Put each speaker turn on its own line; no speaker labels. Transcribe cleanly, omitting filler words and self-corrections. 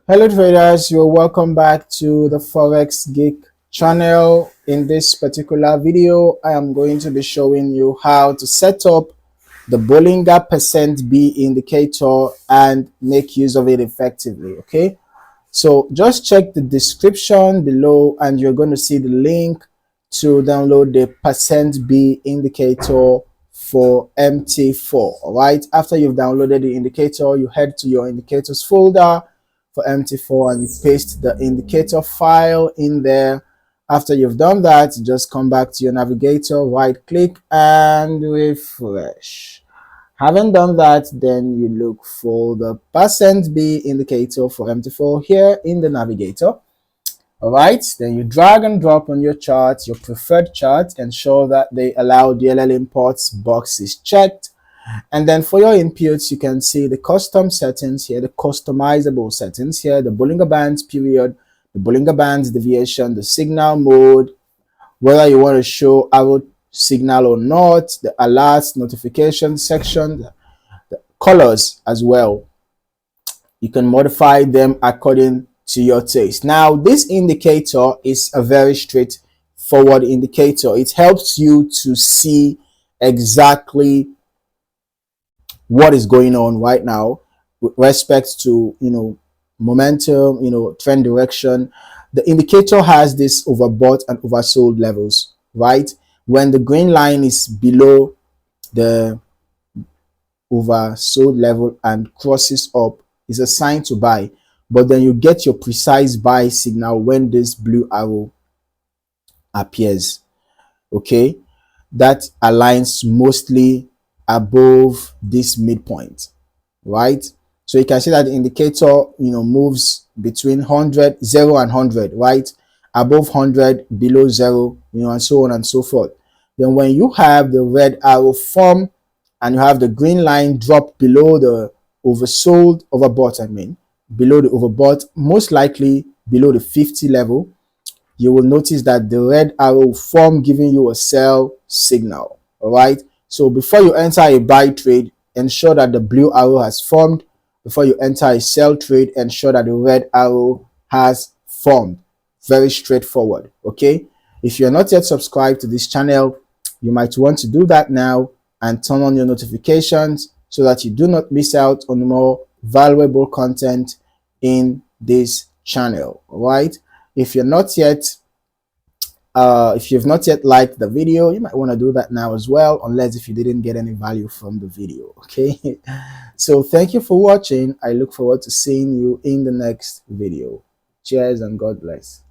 Hello traders, you're welcome back to the Forex Geek channel. In this particular video, I am going to be showing you how to set up the Bollinger percent B indicator and make use of it effectively. Okay, so just check the description below and you're going to see the link to download the percent B indicator for MT4. All right, after you've downloaded the indicator, you head to your indicators folder for MT4 and you paste the indicator file in there. After you've done that, just come back to your navigator, right click and refresh. Having done that, then you look for the percent B indicator for MT4 here in the navigator. All right, then you drag and drop on your chart, your preferred chart, ensure that they allow DLL imports box is checked. And then for your inputs, you can see the custom settings here, the customizable settings here, the Bollinger Bands period, the Bollinger Bands deviation, the signal mode, whether you want to show arrow signal or not, the alerts, notification section, the colors as well. You can modify them according to your taste. Now, this indicator is a very straightforward indicator. It helps you to see exactly what is going on right now with respect to momentum, trend direction. The indicator has this overbought and oversold levels, right? When the green line is below the oversold level and crosses up, is a sign to buy. But then you get your precise buy signal when this blue arrow appears. Okay, that aligns mostly above this midpoint, right? So you can see that the indicator moves between 0 and 100, right? Above 100, below 0, and so on and so forth. Then when you have the red arrow form and you have the green line drop below the oversold, overbought, below the overbought, most likely below the 50 level, you will notice that the red arrow form giving you a sell signal. All right, so before you enter a buy trade, ensure that the blue arrow has formed. Before you enter a sell trade, ensure that the red arrow has formed. Very straightforward. Okay, if you're not yet subscribed to this channel, you might want to do that now and turn on your notifications so that you do not miss out on more valuable content in this channel. All right, if you've not yet liked the video, you might want to do that now as well, unless if you didn't get any value from the video. Okay, so thank you for watching. I look forward to seeing you in the next video. Cheers and God bless.